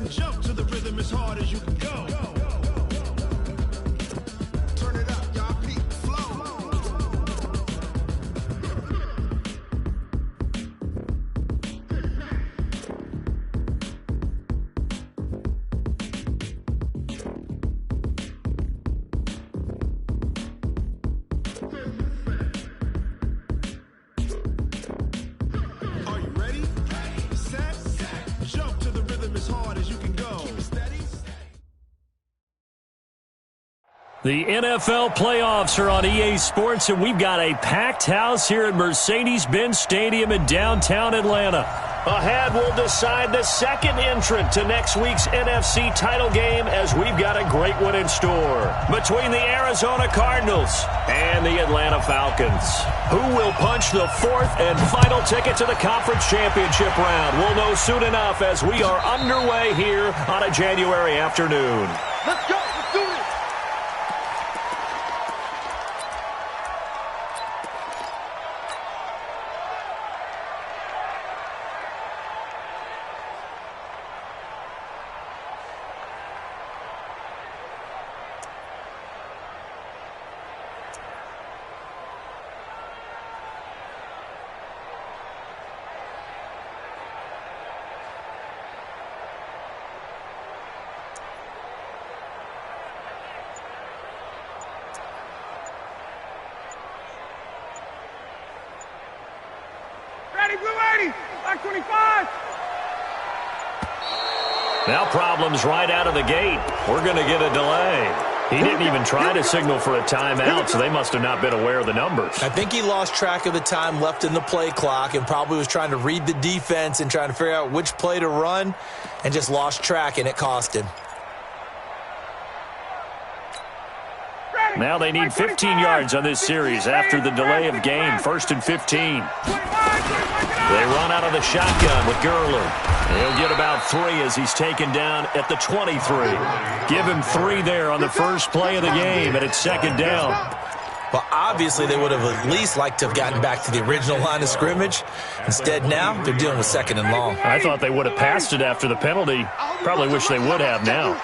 Jump to the rhythm as hard as you can go. Turn it up, y'all. Peak flow. Are you ready? Set. Jump to the rhythm as hard as you can go. Keep it steady. The NFL playoffs are on EA Sports, and we've got a packed house here at Mercedes-Benz Stadium in downtown Atlanta. Ahead, we'll decide the second entrant to next week's NFC title game, as we've got a great one in store between the Arizona Cardinals and the Atlanta Falcons. Who will punch the fourth and final ticket to the conference championship round? We'll know soon enough as we are underway here on a January afternoon. Let's go. Let's do it. Ready, blue 80, black 25. Now problems right out of the gate. We're going to get a delay. He didn't even try to signal for a timeout, so they must have not been aware of the numbers. I think he lost track of the time left in the play clock and probably was trying to read the defense and trying to figure out which play to run and just lost track, and it cost him. Now they need 15 yards on this series after the delay of game. 1st and 15. They run out of the shotgun with Gurley. He'll get about 3 as he's taken down at the 23. Give him 3 there on the first play of the game, and it's second down. Well, obviously they would have at least liked to have gotten back to the original line of scrimmage. Instead, now they're dealing with second and long. I thought they would have passed it after the penalty. Probably wish they would have now.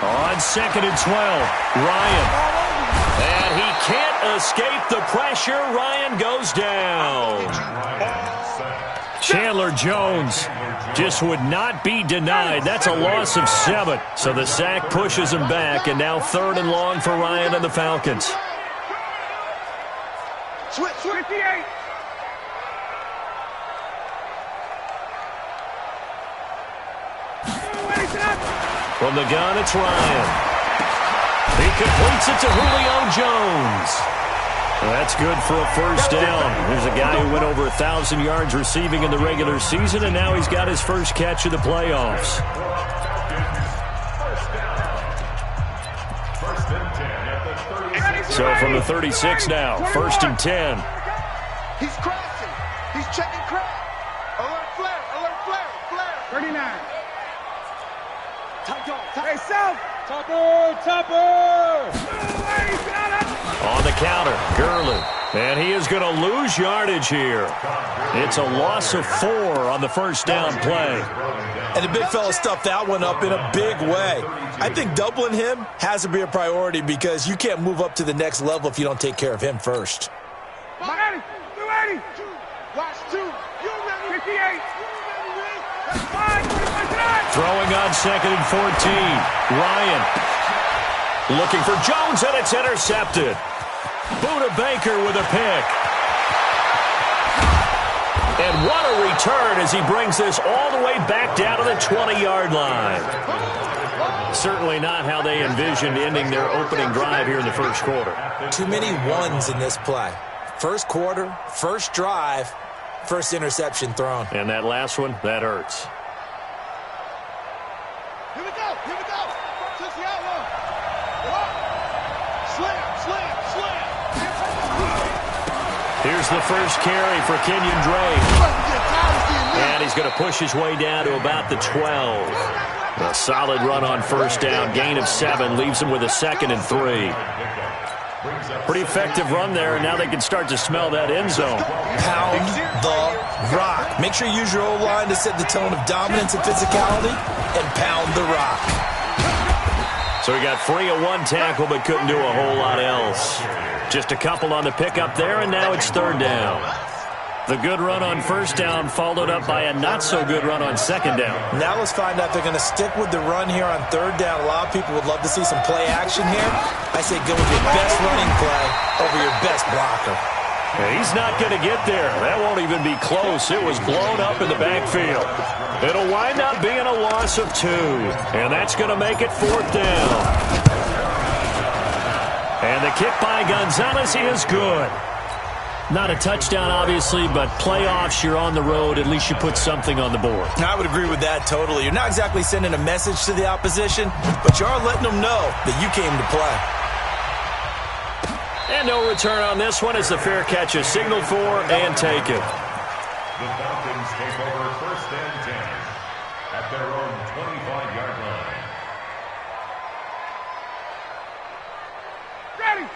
On 2nd and 12, Ryan. And he can't escape the pressure. Ryan goes down. Chandler Jones just would not be denied. That's a loss of 7. So the sack pushes him back, and now 3rd and long for Ryan and the Falcons. Switch 58. From the gun, it's Ryan. He completes it to Julio Jones. That's good for a first down. There's a guy who went over 1,000 yards receiving in the regular season, and now he's got his first catch of the playoffs. So from the 36 now, 1st and 10. He's crashing. He's checking crash. Alert flare. Alert flare. Flare. 39. Hey, South. Topper. On the counter, Gurley. And he is going to lose yardage here. It's a loss of 4 on the first down play. And the big fella stuffed that one up in a big way. I think doubling him has to be a priority because you can't move up to the next level if you don't take care of him first. 280. Watch 2. You ready? 58. Throwing on 2nd and 14. Ryan looking for Jones, and it's intercepted. Buda Baker with a pick. And what a return as he brings this all the way back down to the 20-yard line. Certainly not how they envisioned ending their opening drive here in the first quarter. Too many ones in this play. First quarter, first drive, first interception thrown. And that last one, that hurts. Here we go. Touch the outlaw. Slam. Here's the first carry for Kenyon Drake. And he's going to push his way down to about the 12. A solid run on first down. Gain of 7 leaves him with a 2nd and 3. Pretty effective run there, and now they can start to smell that end zone. Pound the rock. Make sure you use your O-line to set the tone of dominance and physicality, and pound the rock. So he got free of one tackle, but couldn't do a whole lot else. Just a couple on the pickup there, and now it's third down. The good run on first down followed up by a not-so-good run on second down. Now let's find out if they're going to stick with the run here on third down. A lot of people would love to see some play action here. I say go with your best running play over your best blocker. He's not going to get there. That won't even be close. It was blown up in the backfield. It'll wind up being a loss of 2, and that's going to make it fourth down. And the kick by Gonzalez is good. Not a touchdown, obviously, but playoffs, you're on the road. At least you put something on the board. I would agree with that totally. You're not exactly sending a message to the opposition, but you are letting them know that you came to play. And no return on this one as the fair catch is signaled for and taken. The Falcons take over first and 10 at their own 25-yard line.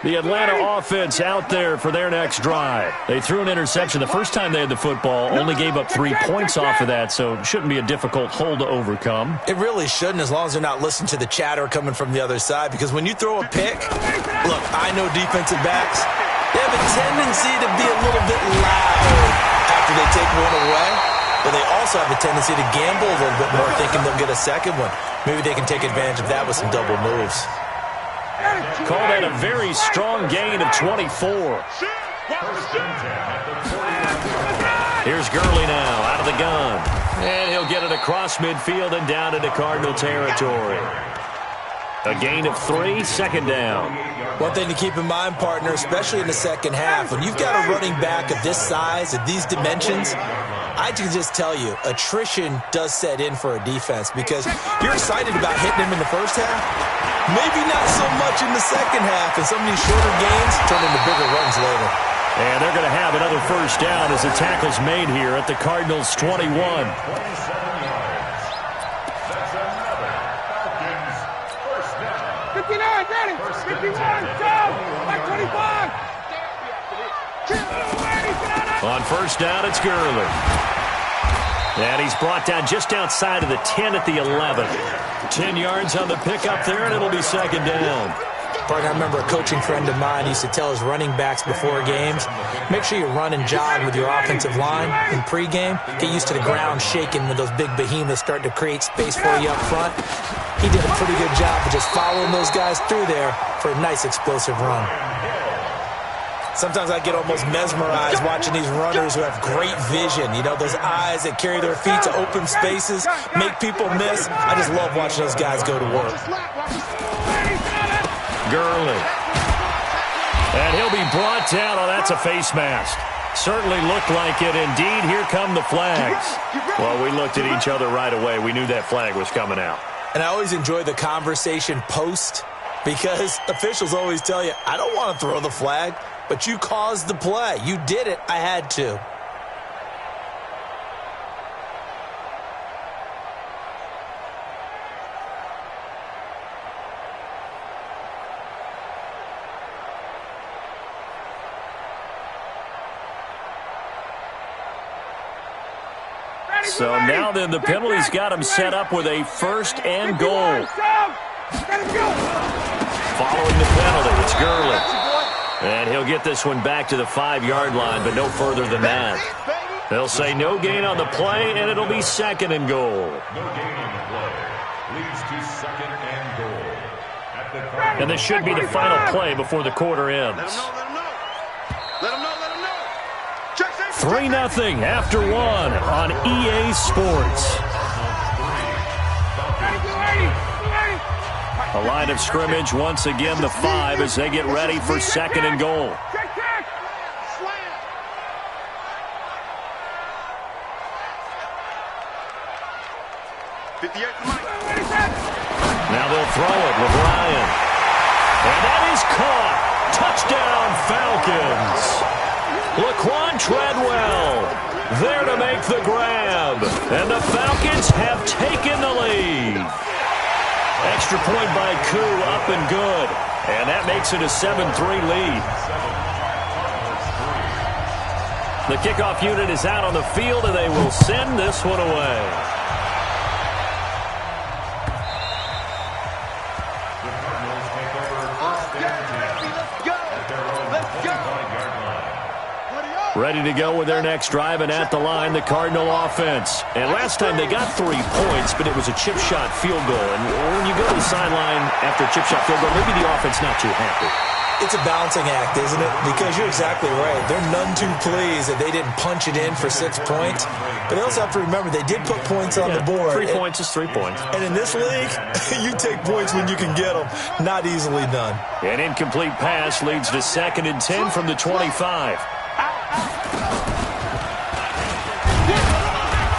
The Atlanta offense out there for their next drive. They threw an interception the first time they had the football, only gave up 3 points off of that, so it shouldn't be a difficult hole to overcome. It really shouldn't, as long as they're not listening to the chatter coming from the other side, because when you throw a pick, look, I know defensive backs, they have a tendency to be a little bit loud after they take one away, but they also have a tendency to gamble a little bit more, thinking they'll get a second one. Maybe they can take advantage of that with some double moves. Call that a very strong gain of 24. Here's Gurley now out of the gun. And he'll get it across midfield and down into Cardinal territory. A gain of 3, second down. One thing to keep in mind, partner, especially in the second half, when you've got a running back of this size, of these dimensions, I can just tell you, attrition does set in for a defense because you're excited about hitting him in the first half. Maybe not so much in the second half, and some of these shorter gains turn into bigger runs later. And they're going to have another first down as the tackle's made here at the Cardinals' 21. 27 yards. That's another Falcons first down. 59, ready. 51, go. Like 25. On first down, it's Gurley. And he's brought down just outside of the 10 at the 11. 10 yards on the pickup there, and it'll be second down. Partner, I remember a coaching friend of mine used to tell his running backs before games, make sure you run and jog with your offensive line in pregame. Get used to the ground shaking when those big behemoths start to create space for you up front. He did a pretty good job of just following those guys through there for a nice explosive run. Sometimes I get almost mesmerized watching these runners who have great vision. You know, those eyes that carry their feet to open spaces, make people miss. I just love watching those guys go to work. Gurley. And he'll be brought down. Oh, that's a face mask. Certainly looked like it. Indeed, here come the flags. Well, we looked at each other right away. We knew that flag was coming out. And I always enjoy the conversation post because officials always tell you, I don't want to throw the flag. But you caused the play. You did it. I had to. So now then the penalty's got him set up with a first and goal. Following the penalty, it's Gurley. And he'll get this one back to the 5-yard line, but no further than that. They'll say no gain on the play, and it'll be second and goal. No gain on the play. Leads to second and goal. At the Cardinals. And this should be the final play before the quarter ends. Let him know. 3-0 after 1 on EA Sports. A line of scrimmage, once again the 5 as they get ready for second and goal. Now they'll throw it with Ryan. And that is caught. Touchdown, Falcons. Laquan Treadwell there to make the grab. And the Falcons have taken the lead. Extra point by Koo, up and good. And that makes it a 7-3 lead. The kickoff unit is out on the field, and they will send this one away. The Cardinals take over first and 10 at their own 25-yard line. Ready to go with their next drive, and at the line, the Cardinal offense. And last time they got 3 points, but it was a chip shot field goal. And when you go to the sideline after a chip shot field goal, maybe the offense not too happy. It's a balancing act, isn't it? Because you're exactly right. They're none too pleased that they didn't punch it in for 6 points. But they also have to remember they did put points on the board. 3 points is 3 points. And in this league, you take points when you can get them. Not easily done. An incomplete pass leads to 2nd and 10 from the 25.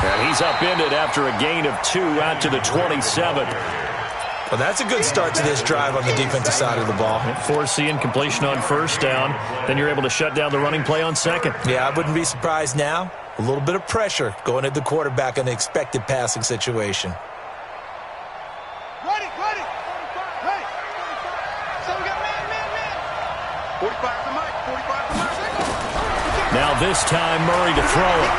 And he's upended after a gain of 2 out to the 27. Well, that's a good start to this drive on the defensive side of the ball. Force the incompletion on first down. Then you're able to shut down the running play on second. Yeah, I wouldn't be surprised now. A little bit of pressure going at the quarterback in the expected passing situation. Ready. So we got man. 45 to Mike. Now this time, Murray to throw it.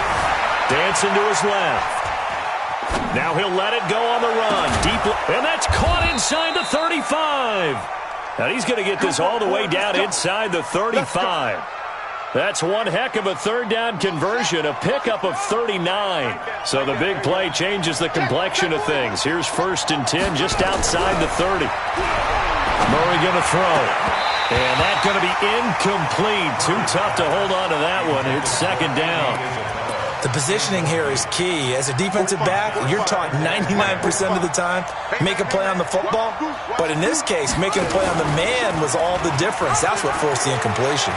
Dancing to his left. Now he'll let it go on the run. Deep, and that's caught inside the 35. And he's going to get this all the way down inside the 35. That's one heck of a third down conversion, a pickup of 39. So the big play changes the complexion of things. Here's 1st and 10 just outside the 30. Murray going to throw. And that's going to be incomplete. Too tough to hold on to that one. It's 2nd down. The positioning here is key. As a defensive back, you're taught 99% of the time, make a play on the football. But in this case, making a play on the man was all the difference. That's what forced the incompletion.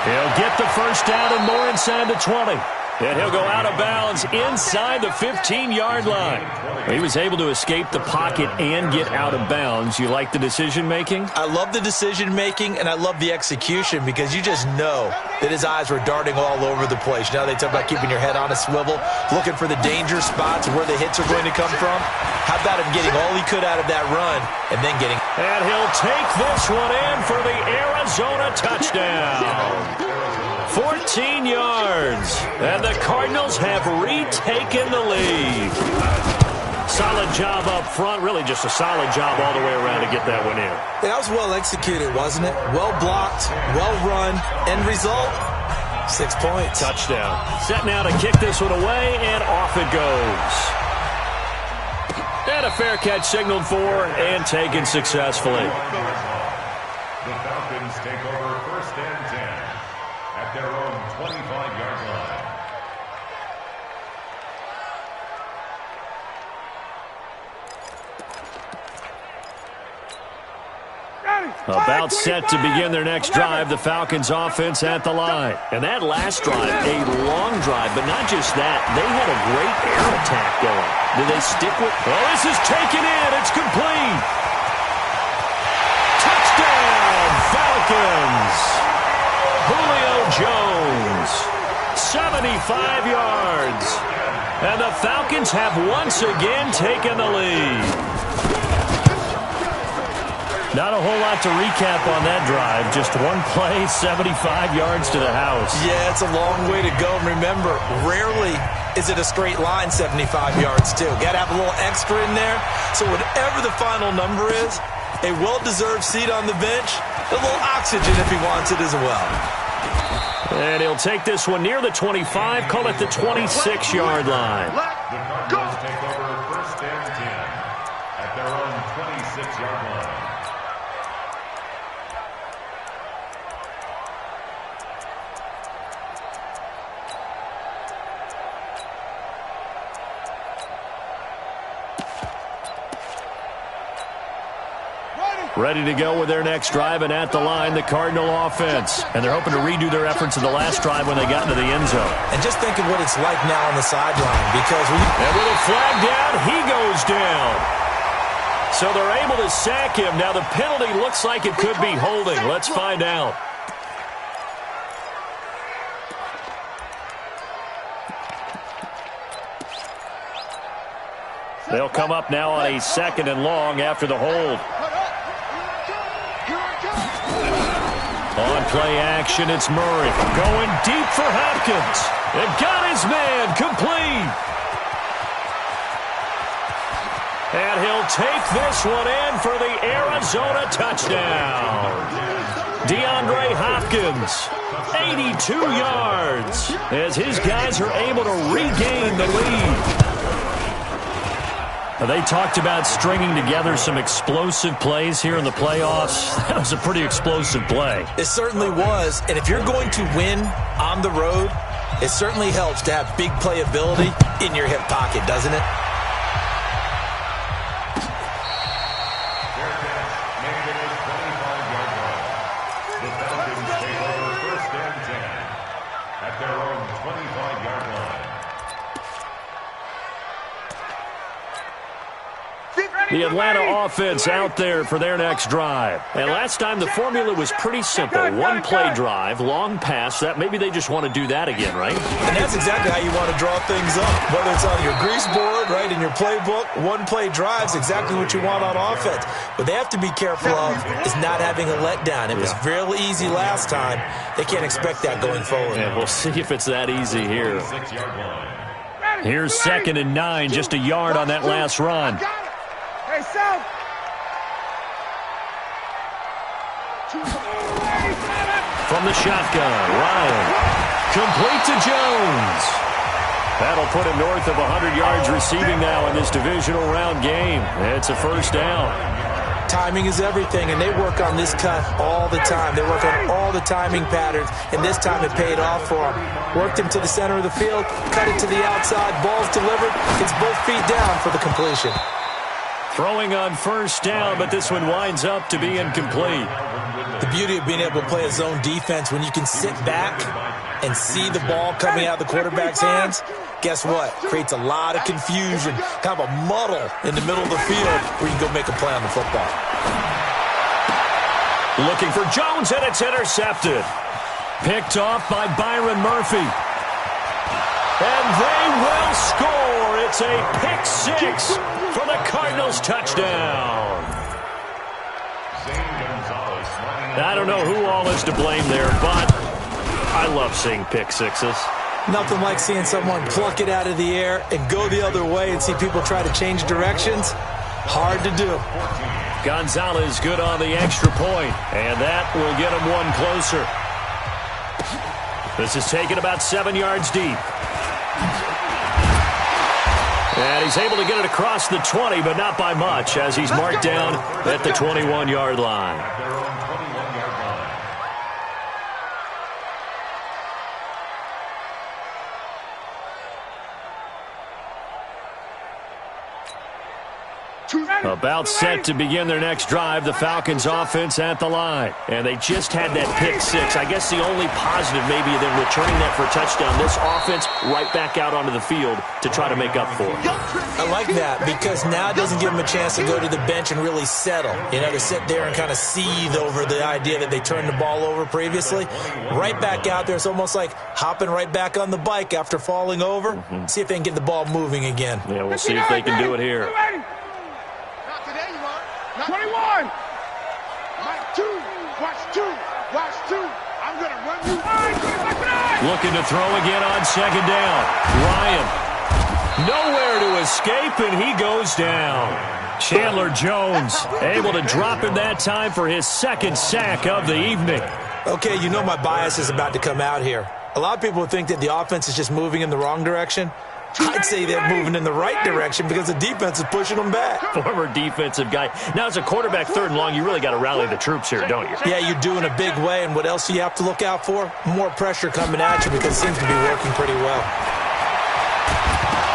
He'll get the first down and more inside the 20. And he'll go out of bounds inside the 15-yard line. He was able to escape the pocket and get out of bounds. You like the decision-making? I love the decision-making, and I love the execution because you just know that his eyes were darting all over the place. You know, they talk about keeping your head on a swivel, looking for the danger spots where the hits are going to come from. How about him getting all he could out of that run and then getting... And he'll take this one in for the Arizona touchdown. 14 yards, and the Cardinals have retaken the lead. Solid job up front, really just a solid job all the way around to get that one in. That was well executed, wasn't it? Well blocked, well run, end result, 6 points. Touchdown. Set now to kick this one away, and off it goes. And a fair catch signaled for and taken successfully. The Falcons take over 1st and 10 at their own 25-yard line. About set to begin their next drive, the Falcons offense at the line. And that last drive, a long drive, but not just that. They had a great air attack going. Did they stick with... Well, this is taken in. It's complete. Touchdown, Falcons. Julio Jones, 75 yards. And the Falcons have once again taken the lead. Not a whole lot to recap on that drive. Just one play, 75 yards to the house. Yeah, it's a long way to go. And remember, rarely is it a straight line 75 yards, too. Got to have a little extra in there. So whatever the final number is, a well-deserved seat on the bench, a little oxygen if he wants it as well. And he'll take this one near the 25, call it the 26-yard line. The Cardinals take over 1st and 10 at their own 26-yard line. Ready to go with their next drive, and at the line, the Cardinal offense. And they're hoping to redo their efforts in the last drive when they got into the end zone. And just think of what it's like now on the sideline, because and with a flag down, he goes down. So they're able to sack him. Now the penalty looks like it could be holding. Let's find out. They'll come up now on a 2nd and long after the hold. On play action, it's Murray. Going deep for Hopkins. And got his man complete. And he'll take this one in for the Arizona touchdown. DeAndre Hopkins, 82 yards, as his guys are able to regain the lead. They talked about stringing together some explosive plays here in the playoffs. That was a pretty explosive play. It certainly was. And if you're going to win on the road, it certainly helps to have big playability in your hip pocket, doesn't it? The Falcons take over 1st and 10 at their own 25-yard line. The Atlanta offense out there for their next drive. And last time the formula was pretty simple. One play drive, long pass. That maybe they just want to do that again, right? And that's exactly how you want to draw things up. Whether it's on your grease board, right, in your playbook, one play drive's exactly what you want on offense. But they have to be careful of is not having a letdown. It was real easy last time. They can't expect that going forward. And we'll see if it's that easy here. Here's 2nd and 9, just a yard on that last run. From the shotgun, Ryan. Complete to Jones. That'll put him north of 100 yards receiving now in this divisional round game. It's a 1st down. Timing is everything, and they work on this cut all the time. They work on all the timing patterns, and this time it paid off for them. Worked him to the center of the field, cut it to the outside, ball's delivered. It's both feet down for the completion. Throwing on 1st down, but this one winds up to be incomplete. The beauty of being able to play a zone defense when you can sit back and see the ball coming out of the quarterback's hands, guess what? Creates a lot of confusion, kind of a muddle in the middle of the field where you can go make a play on the football. Looking for Jones, and it's intercepted. Picked off by Byron Murphy. And they will score. It's a pick 6 for the Cardinals touchdown. I don't know who all is to blame there, but I love seeing pick 6s. Nothing like seeing someone pluck it out of the air and go the other way and see people try to change directions. Hard to do. Gonzalez good on the extra point, and that will get him one closer. This is taken about 7 yards deep. And he's able to get it across the 20, but not by much, as he's marked down at the 21-yard line. About set to begin their next drive, the Falcons offense at the line. And they just had that pick 6. I guess the only positive maybe than returning that for a touchdown, this offense right back out onto the field to try to make up for it. I like that because now it doesn't give them a chance to go to the bench and really settle. You know, to sit there and kind of seethe over the idea that they turned the ball over previously. Right back out there, it's almost like hopping right back on the bike after falling over. See if they can get the ball moving again. Yeah, we'll see if they can do it here. 21. Watch 2. Watch 2. Watch 2. I'm going to run you. Looking to throw again on 2nd down. Ryan. Nowhere to escape, and he goes down. Chandler Jones able to drop him that time for his 2nd sack of the evening. Okay, you know my bias is about to come out here. A lot of people think that the offense is just moving in the wrong direction. I'd say they're moving in the right direction because the defense is pushing them back. Former defensive guy. Now, as a quarterback 3rd and long, you really got to rally the troops here, don't you? Yeah, you're doing a big way, and what else do you have to look out for? More pressure coming at you because it seems to be working pretty well.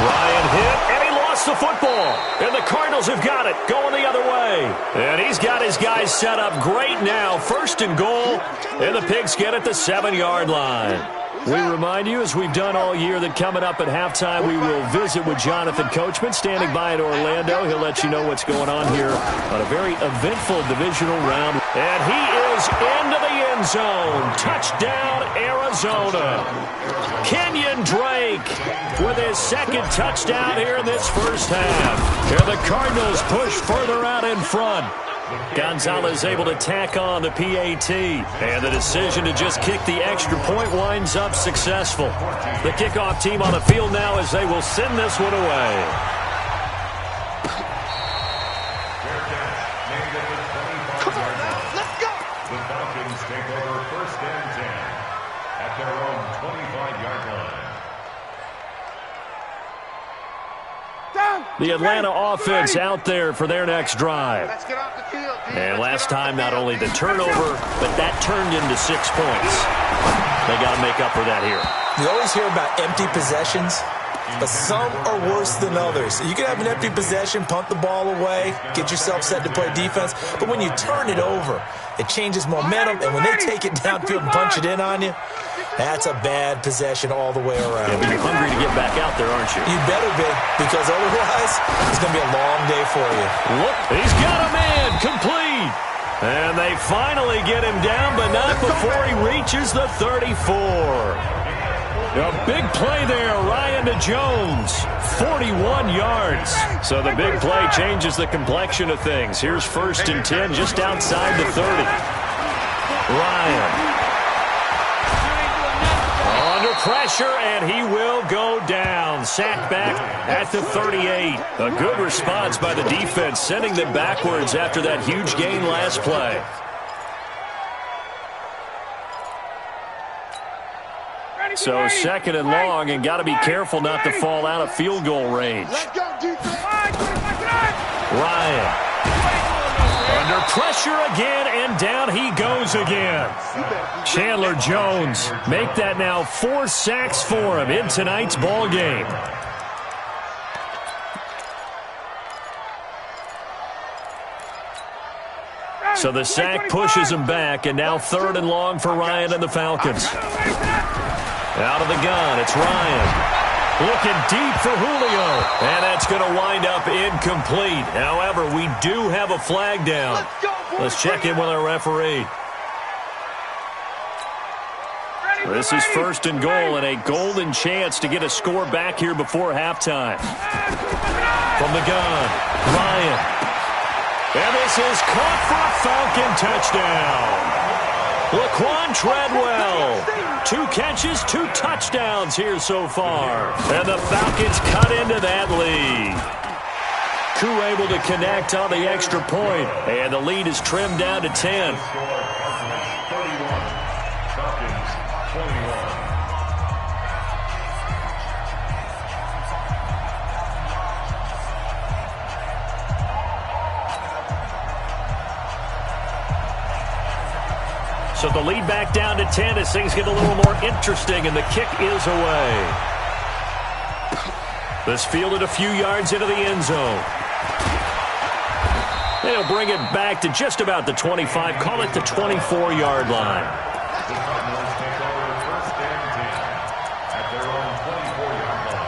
Ryan hit, and he lost the football. And the Cardinals have got it, going the other way. And he's got his guys set up great now. 1st and goal, and the Pigs get at the 7-yard line. We remind you, as we've done all year, that coming up at halftime, we will visit with Jonathan Coachman, standing by in Orlando. He'll let you know what's going on here on a very eventful divisional round. And he is into the end zone. Touchdown, Arizona. Kenyon Drake with his second touchdown here in this first half. Here the Cardinals push further out in front. Gonzalez able to tack on the PAT. And the decision to just kick the extra point winds up successful. The kickoff team on the field now as they will send this one away. Come on now, let's go. The Falcons take over first and 10 at their own 25-yard line. The Atlanta offense out there for their next drive. Let's get off the field. And last time, not only the turnover, but that turned into 6 points. They got to make up for that here. You always hear about empty possessions, but some are worse than others. You can have an empty possession, punt the ball away, get yourself set to play defense, but when you turn it over, it changes momentum, and when they take it downfield and punch it in on you, that's a bad possession all the way around. Yeah, but you're hungry to get back out there, aren't you? You better be, because otherwise, it's going to be a long day for you. Look, he's got a man, complete. And they finally get him down, but not before he reaches the 34. A big play there, Ryan to Jones, 41 yards. So the big play changes the complexion of things. Here's first and 10 just outside the 30. Ryan. Under pressure, and he will go down. Sacked back at the 38. A good response by the defense, sending them backwards after that huge gain last play. So second and long, and got to be careful not to fall out of field goal range. Ryan. Under pressure again, and down he goes again. Chandler Jones make that now 4 sacks for him in tonight's ball game. So the sack pushes him back, and now third and long for Ryan and the Falcons. Out of the gun, it's Ryan. Looking deep for Julio. And that's going to wind up incomplete. However, we do have a flag down. Let's check in with our referee. This is first and goal, and a golden chance to get a score back here before halftime. From the gun, Ryan. And this is caught for a Falcon touchdown. Laquan Treadwell, 2 catches, 2 touchdowns here so far. And the Falcons cut into that lead. Koo able to connect on the extra point, and the lead is trimmed down to 10. Falcons 21. So the lead back down to 10 as things get a little more interesting, and the kick is away. This fielded a few yards into the end zone. They'll bring it back to just about the 25, call it the 24-yard line. The Cardinals take over first and 10 at their own 24-yard line.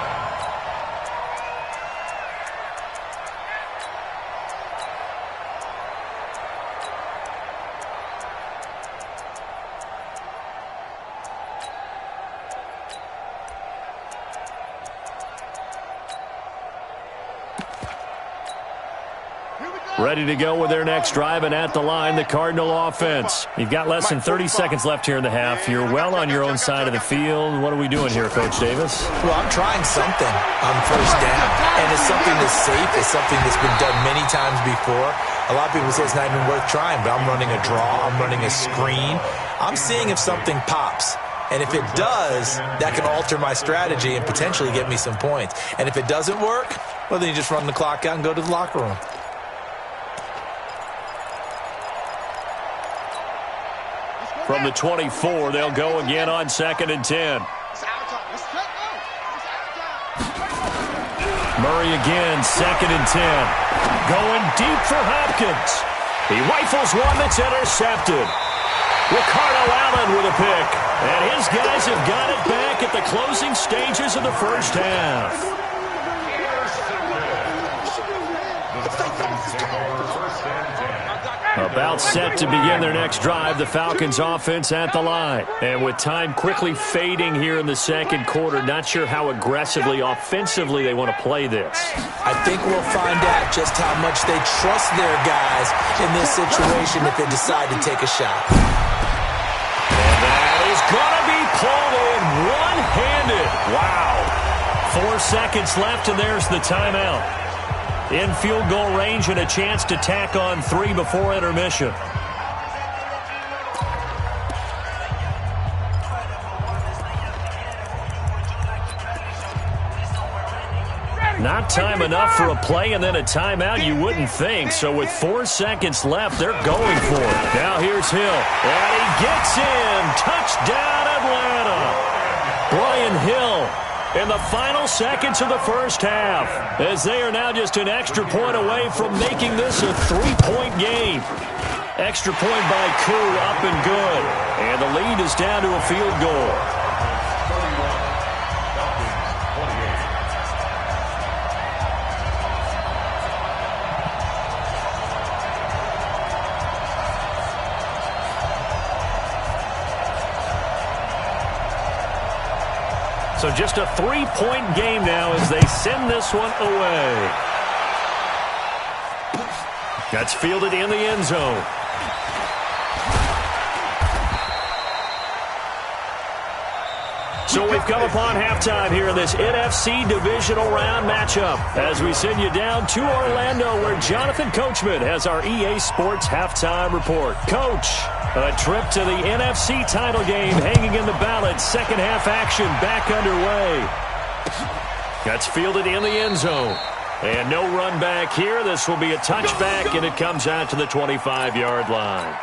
Ready to go with their next drive, and at the line, the Cardinal offense. You've got less than 30 seconds left here in the half. You're well on your own side of the field. What are we doing here, Coach Davis? Well, I'm trying something on first down, and it's something that's safe. It's something that's been done many times before. A lot of people say it's not even worth trying, but I'm running a draw. I'm running a screen. I'm seeing if something pops. And if it does, that can alter my strategy and potentially get me some points. And if it doesn't work, well, then you just run the clock out and go to the locker room. From the 24, they'll go again on second and 10. Murray again, second and 10. Going deep for Hopkins. He rifles one that's intercepted. Ricardo Allen with a pick. And his guys have got it back at the closing stages of the first half. The Falcons take over first and 10. About set to begin their next drive, the Falcons offense at the line. And with time quickly fading here in the second quarter, not sure how aggressively, offensively they want to play this. I think we'll find out just how much they trust their guys in this situation if they decide to take a shot. And that is going to be pulled in one-handed. Wow. 4 seconds left, and there's the timeout. In field goal range and a chance to tack on 3 before intermission. Not time enough for a play and then a timeout, you wouldn't think. So with 4 seconds left, they're going for it. Now here's Hill. And he gets in. Touchdown, Atlanta. Brian Hill in the final seconds of the first half, as they are now just an extra point away from making this a 3-point game. Extra point by Koo, up and good. And the lead is down to a field goal. So just a 3-point game now as they send this one away. That's fielded in the end zone. So we've come upon halftime here in this NFC Divisional Round matchup as we send you down to Orlando where Jonathan Coachman has our EA Sports Halftime Report. Coach, a trip to the NFC title game hanging in the balance. Second half action back underway. That's fielded in the end zone. And no run back here. This will be a touchback, and it comes out to the 25-yard line.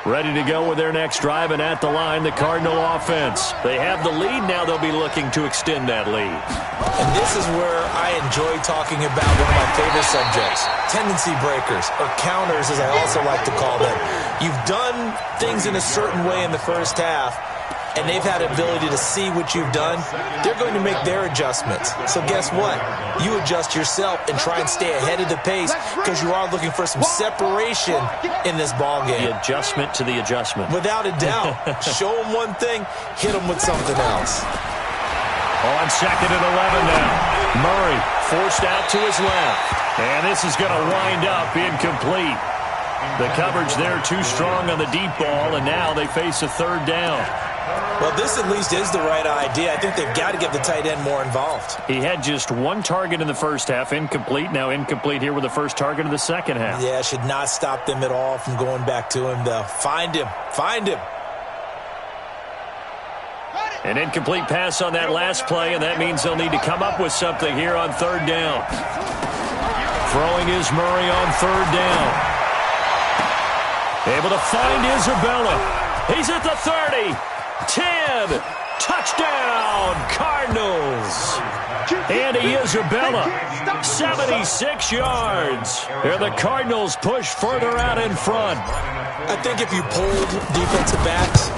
Ready to go with their next drive, and at the line, the Cardinal offense. They have the lead. Now they'll be looking to extend that lead. And this is where I enjoy talking about one of my favorite subjects, tendency breakers, or counters as I also like to call them. You've done things in a certain way in the first half, and they've had the ability to see what you've done. They're going to make their adjustments. So guess what? You adjust yourself and try and stay ahead of the pace because you are looking for some separation in this ball game. The adjustment to the adjustment. Without a doubt. Show them one thing, hit them with something else. On second and 11 now. Murray forced out to his left. And this is going to wind up incomplete. The coverage there too strong on the deep ball, and now they face a third down. Well, this at least is the right idea. I think they've got to get the tight end more involved. He had just one target in the first half, incomplete. Now incomplete here with the first target of the second half. Yeah, should not stop them at all from going back to him, though. Find him. Find him. An incomplete pass on that last play, and that means they'll need to come up with something here on third down. Throwing is Murray on third down. Able to find Isabella. He's at the 30. 10. Touchdown, Cardinals. Andy Isabella, 76 yards. And the Cardinals push further out in front. I think if you polled defensive backs,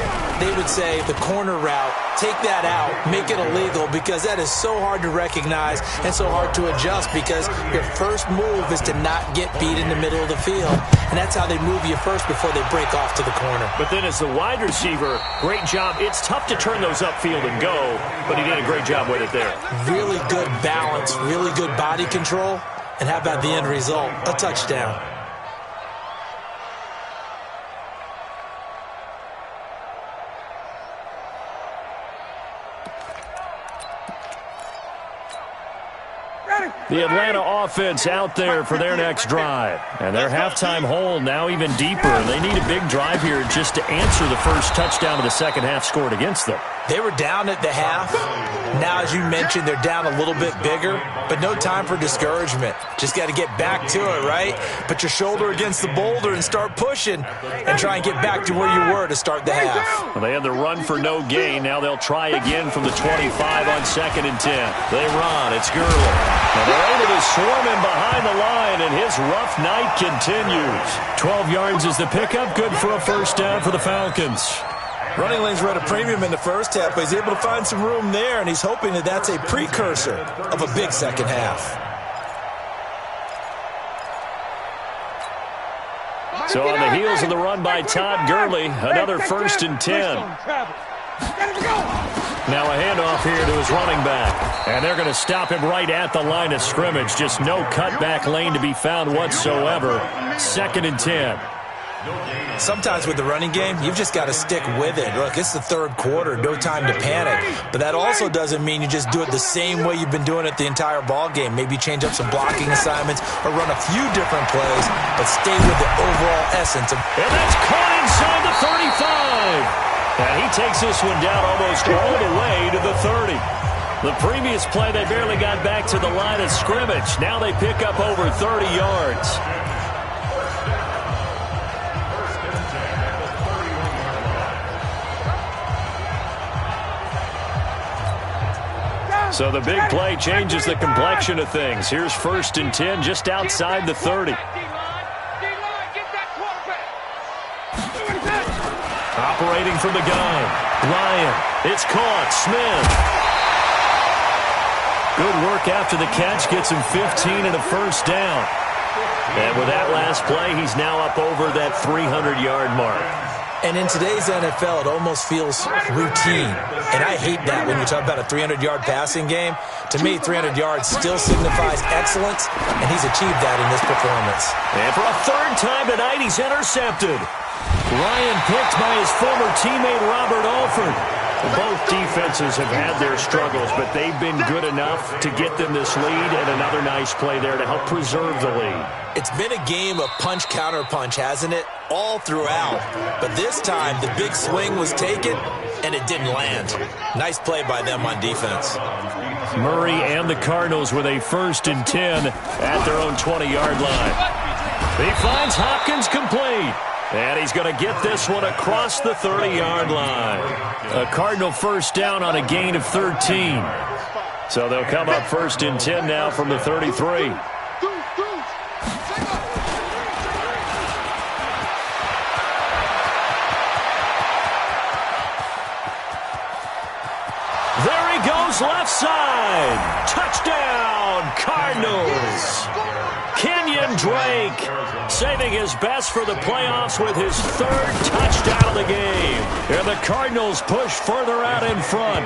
they would say the corner route, take that out, make it illegal, because that is so hard to recognize and so hard to adjust because your first move is to not get beat in the middle of the field. And that's how they move you first before they break off to the corner. But then as the wide receiver, great job. It's tough to turn those upfield and go, but he did a great job with it there. Really good balance, really good body control. And how about the end result? A touchdown. The Atlanta offense out there for their next drive. And their halftime hole now even deeper. They need a big drive here just to answer the first touchdown of the second half scored against them. They were down at the half. Now, as you mentioned, they're down a little bit bigger, but no time for discouragement. Just got to get back to it, right? Put your shoulder against the boulder and start pushing and try and get back to where you were to start the half. Well, they had the run for no gain. Now they'll try again from the 25 on 2nd and 10. They run. It's Gurley. And they're able to swarm him behind the line, and his rough night continues. 12 yards is the pickup. Good for a first down for the Falcons. Running lanes were at a premium in the first half, but he's able to find some room there, and he's hoping that that's a precursor of a big second half. So on the heels of the run by Todd Gurley, another 1st and 10. Now a handoff here to his running back. And they're going to stop him right at the line of scrimmage. Just no cutback lane to be found whatsoever. 2nd and 10. Sometimes with the running game, you've just got to stick with it. Look, it's the third quarter, no time to panic. But that also doesn't mean you just do it the same way you've been doing it the entire ball game. Maybe change up some blocking assignments or run a few different plays, but stay with the overall essence of... And that's caught inside the 35. And he takes this one down almost all the way to the 30. The previous play, they barely got back to the line of scrimmage. Now they pick up over 30 yards. So the big play changes the complexion of things. Here's 1st and 10 just outside the 30. Operating from the gun. Ryan. It's caught. Smith. Good work after the catch. Gets him 15 and a first down. And with that last play, he's now up over that 300-yard mark. And in today's NFL, it almost feels routine. And I hate that when you talk about a 300-yard passing game. To me, 300 yards still signifies excellence, and he's achieved that in this performance. And for a 3rd time tonight, he's intercepted. Ryan picked by his former teammate Robert Alford. Both defenses have had their struggles, but they've been good enough to get them this lead, and another nice play there to help preserve the lead. It's been a game of punch-counter-punch, hasn't it? All throughout. But this time, the big swing was taken, and it didn't land. Nice play by them on defense. Murray and the Cardinals with a 1st and 10 at their own 20-yard line. He finds Hopkins complete. And he's going to get this one across the 30-yard line. A Cardinal first down on a gain of 13. So they'll come up 1st and 10 now from the 33. There he goes, left side. Touchdown, Cardinals. Kenyon Drake saving his best for the playoffs with his 3rd touchdown of the game. And the Cardinals push further out in front.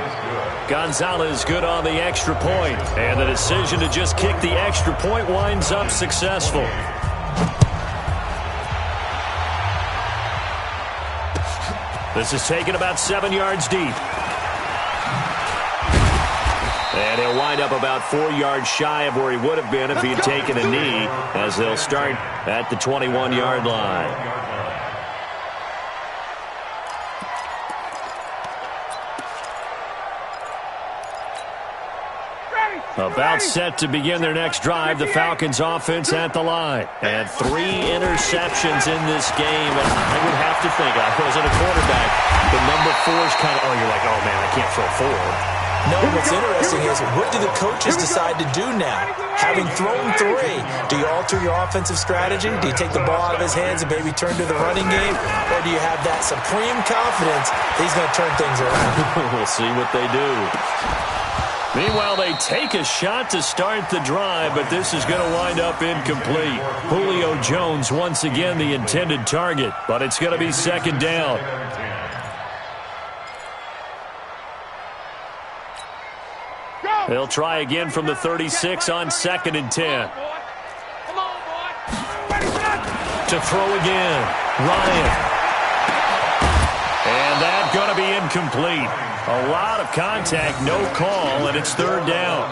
Gonzalez good on the extra point. And the decision to just kick the extra point winds up successful. This is taken about 7 yards deep. And he'll wind up about 4 yards shy of where he would have been if he had taken a knee, as they'll start at the 21-yard line. About set to begin their next drive, the Falcons offense at the line. And 3 interceptions in this game. And I would have to think, I wasn't a quarterback, the number 4 is kind of, you're like, oh, man, I can't throw 4. No, what's interesting is, what do the coaches decide to do now? Having thrown 3, do you alter your offensive strategy? Do you take the ball out of his hands and maybe turn to the running game? Or do you have that supreme confidence that he's going to turn things around? We'll see what they do. Meanwhile, they take a shot to start the drive, but this is going to wind up incomplete. Julio Jones once again the intended target, but it's going to be 2nd down. They'll try again from the 36 on 2nd and 10. To throw again, Ryan. And that's going to be incomplete. incomplete. A lot of contact, no call, and it's third down.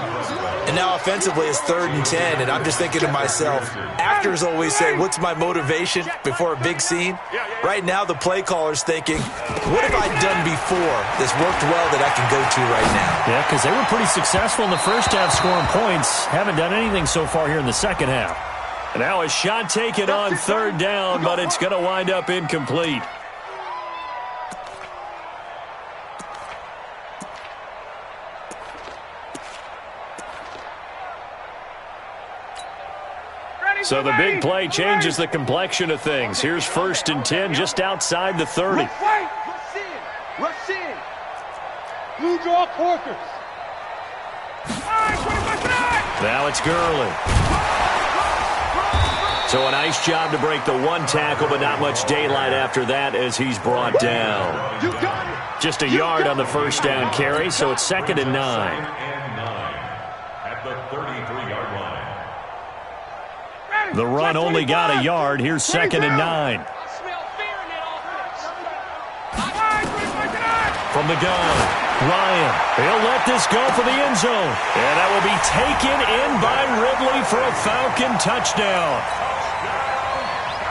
And now offensively it's 3rd and 10, and I'm just thinking to myself, actors always say, what's my motivation before a big scene? Right now the play caller's thinking, what have I done before that's worked well that I can go to right now? Yeah, because they were pretty successful in the first half scoring points. Haven't done anything so far here in the second half. And now a shot taken on third down, but it's going to wind up incomplete. So the big play changes the complexion of things. Here's 1st and 10 just outside the 30. Rush in. Rush in. Blue draw Corkers. Now it's Gurley. So a nice job to break the one tackle, but not much daylight after that as he's brought down. Just a yard on the first down carry, so it's 2nd and 9. At the 33-yard line. The run only got a yard. Here's 2nd and 9. From the gun, Ryan. He'll let this go for the end zone. And that will be taken in by Ridley for a Falcon touchdown.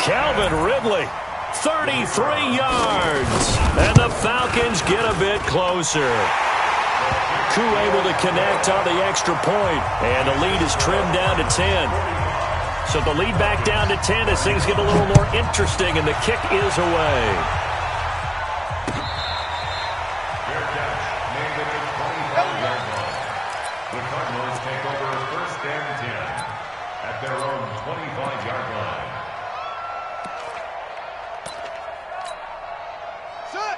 Calvin Ridley, 33 yards. And the Falcons get a bit closer. Koo able to connect on the extra point. And the lead is trimmed down to 10. So the lead back down to 10 as things get a little more interesting, and the kick is away. Fair catch made at the 25-yard line. The Cardinals take over 1st and 10 at their own 25-yard line.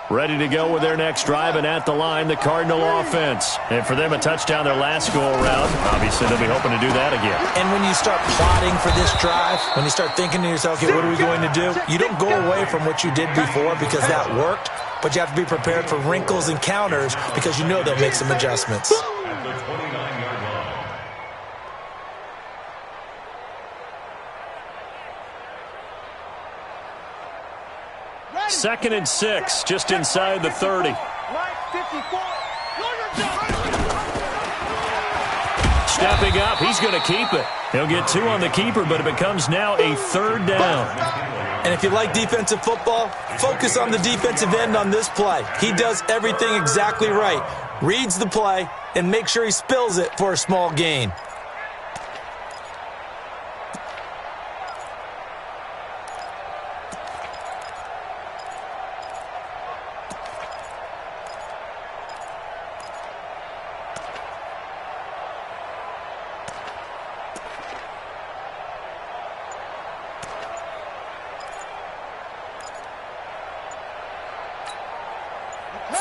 Ready to go with their next drive, and at the line, the Cardinal offense. And for them, a touchdown their last go-around. Obviously, they'll be hoping to do that again. And when you start plotting for this drive, when you start thinking to yourself, okay, what are we going to do? You don't go away from what you did before because that worked, but you have to be prepared for wrinkles and counters because you know they'll make some adjustments. At the 29-yard line. 2nd and 6, just inside the 30. Stepping up, he's going to keep it. He'll get 2 on the keeper, but it becomes now a 3rd down. And if you like defensive football, focus on the defensive end on this play. He does everything exactly right. Reads the play and makes sure he spills it for a small gain.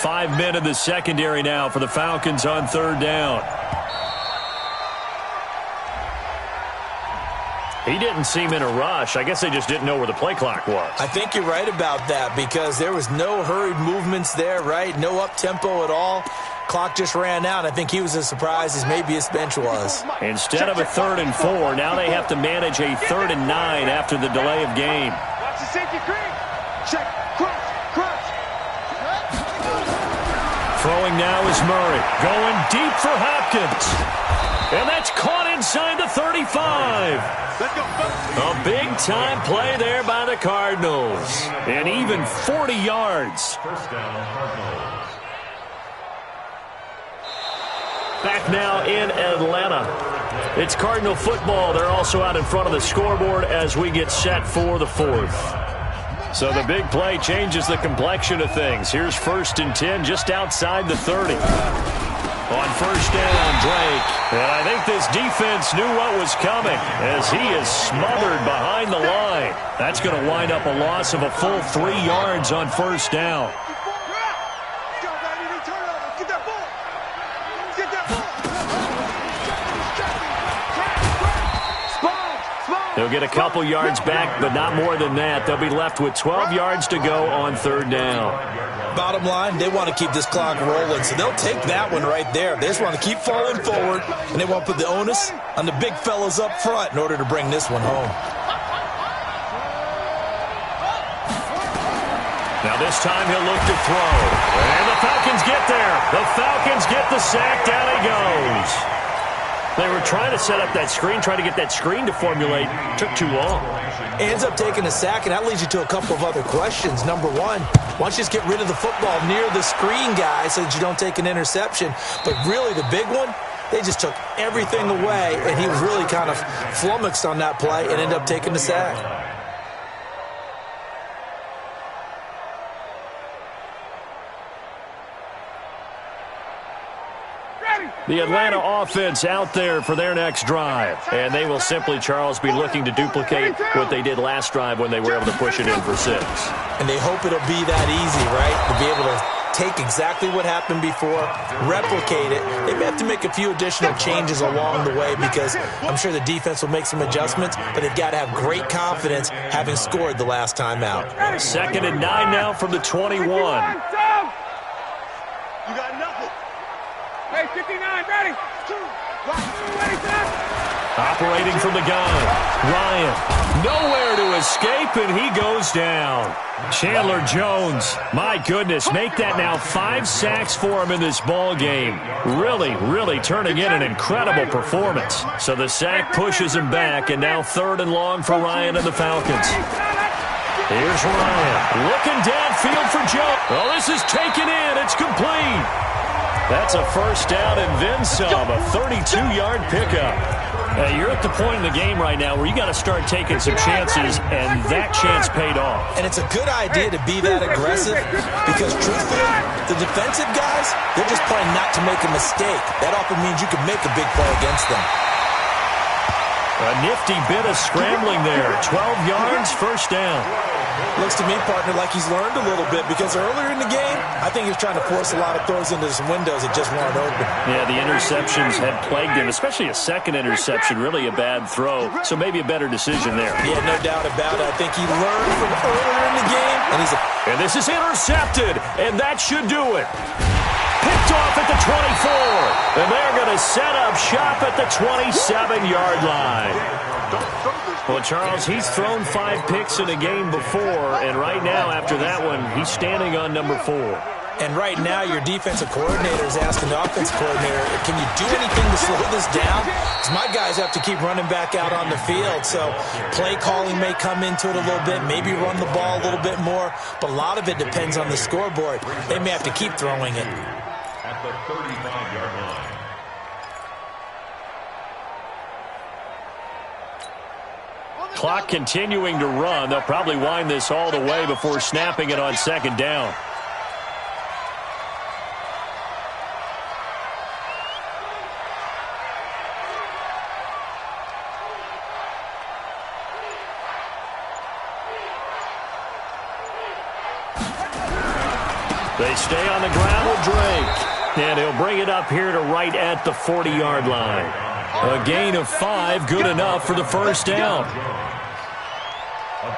Five men in the secondary now for the Falcons on 3rd down. He didn't seem in a rush. I guess they just didn't know where the play clock was. I think you're right about that because there was no hurried movements there, right? No up-tempo at all. Clock just ran out. I think he was as surprised as maybe his bench was. Instead of a 3rd and 4, now they have to manage a 3rd and 9 after the delay of game. Watch the safety green. Check. Cross. Throwing now is Murray. Going deep for Hopkins. And that's caught inside the 35. A big-time play there by the Cardinals. And even 40 yards. 1st down, Cardinals. Back now in Atlanta. It's Cardinal football. They're also out in front of the scoreboard as we get set for the 4th. So the big play changes the complexion of things. Here's 1st and 10 just outside the 30. On 1st down, Drake. And I think this defense knew what was coming as he is smothered behind the line. That's going to wind up a loss of a full 3 yards on 1st down. They'll get a couple yards back, but not more than that. They'll be left with 12 yards to go on 3rd down. Bottom line, they want to keep this clock rolling, so they'll take that one right there. They just want to keep falling forward, and they want to put the onus on the big fellas up front in order to bring this one home. Now Now this time he'll look to throw. And the Falcons get there. The Falcons get the sack. Down he goes. They were trying to set up that screen, trying to get that screen to formulate. Took too long. Ends up taking a sack, and that leads you to a couple of other questions. Number one, why don't you just get rid of the football near the screen guy so that you don't take an interception? But really the big one, they just took everything away, and he was really kind of flummoxed on that play and ended up taking the sack. The Atlanta offense out there for their next drive. And they will simply, Charles, be looking to duplicate what they did last drive when they were able to push it in for 6. And they hope it'll be that easy, right? To be able to take exactly what happened before, replicate it. They may have to make a few additional changes along the way because I'm sure the defense will make some adjustments, but they've got to have great confidence having scored the last time out. 2nd and 9 now from the 21. You got nothing. Hey, 59, ready. 2, 1, ready, son. Operating from the gun. Ryan, nowhere to escape, and he goes down. Chandler Jones, my goodness, make that now 5 sacks for him in this ball game. Really turning in an incredible performance. So the sack pushes him back, and now 3rd and long for Ryan and the Falcons. Here's Ryan, looking downfield for Jones. Oh, this is taken in. It's complete. That's a first down and then some, a 32-yard pickup. You're at the point in the game right now where you got to start taking some chances, and that chance paid off. And it's a good idea to be that aggressive because, truthfully, the defensive guys, they're just playing not to make a mistake. That often means you can make a big play against them. A nifty bit of scrambling there. 12 yards, first down. Looks to me, partner, like he's learned a little bit because earlier in the game, I think he was trying to force a lot of throws into some windows that just weren't open. Yeah, the interceptions had plagued him, especially a second interception, really a bad throw. So maybe a better decision there. Yeah, no doubt about it. I think he learned from earlier in the game. And this is intercepted, and that should do it. Picked off at the 24, and they're going to set up shop at the 27-yard line. Well, Charles, he's thrown 5 picks in a game before, and right now, after that one, he's standing on number 4. And right now, your defensive coordinator is asking the offensive coordinator, can you do anything to slow this down? Because my guys have to keep running back out on the field. So play calling may come into it a little bit, maybe run the ball a little bit more, but a lot of it depends on the scoreboard. They may have to keep throwing it. At the 35-yard line. Clock continuing to run. They'll probably wind this all the way before snapping it on 2nd down. They stay on the ground with Drake. And he'll bring it up here to right at the 40-yard line. A gain of 5, good enough for the first down. A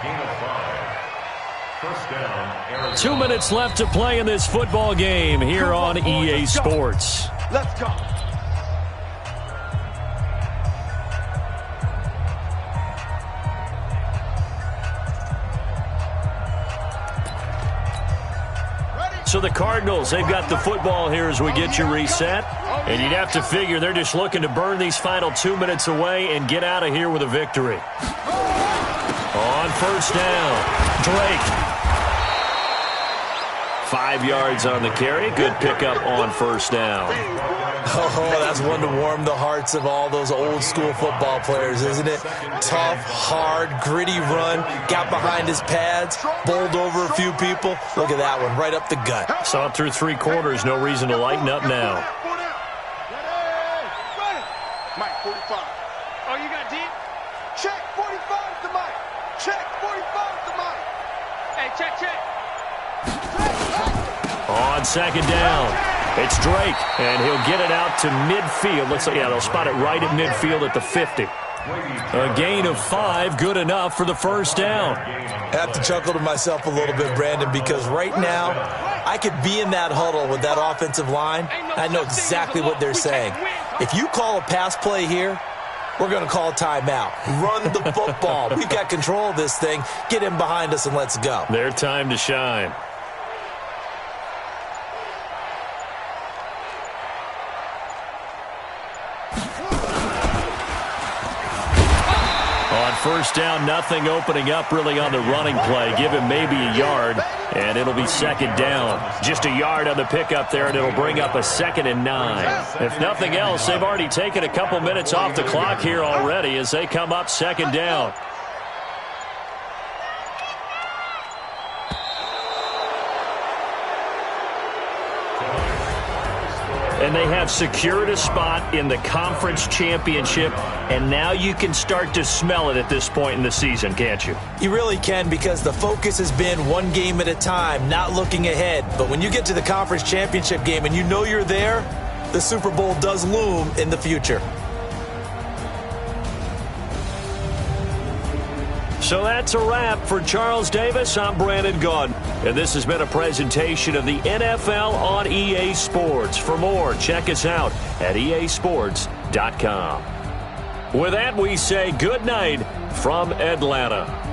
gain of 5. First down, Arizona. 2 minutes left to play in this football game here on EA Sports. Let's go. So the Cardinals, they've got the football here as we get you reset. And you'd have to figure they're just looking to burn these final 2 minutes away and get out of here with a victory. On first down, Drake. 5 yards on the carry. Good pickup on first down. Oh, that's one to warm the hearts of all those old school football players, isn't it? Tough, hard, gritty run. Got behind his pads, bowled over a few people. Look at that one, right up the gut. Saw it through 3 quarters. No reason to lighten up now. Mike, 45. Oh, you got deep? Check, 45 to Mike. Check, 45 to Mike. Hey, check. On 2nd down, it's Drake, and he'll get it out to midfield. Looks like, yeah, they'll spot it right at midfield at the 50. A gain of 5, good enough for the first down. I have to chuckle to myself a little bit, Brandon, because right now I could be in that huddle with that offensive line. I know exactly what they're saying. If you call a pass play here, we're going to call a timeout. Run the football. We've got control of this thing. Get in behind us and let's go. Their time to shine. first down, nothing opening up really on the running play. Give him maybe a yard, and it'll be second down. Just a yard on the pickup there, and it'll bring up a 2nd and 9. If nothing else, they've already taken a couple minutes off the clock here already as they come up second down. And they have secured a spot in the conference championship, and now you can start to smell it at this point in the season, can't you? You really can, because the focus has been one game at a time, not looking ahead. But when you get to the conference championship game and you know you're there, the Super Bowl does loom in the future. So that's a wrap for Charles Davis. I'm Brandon Gaudin, and this has been a presentation of the NFL on EA Sports. For more, check us out at easports.com. With that, we say good night from Atlanta.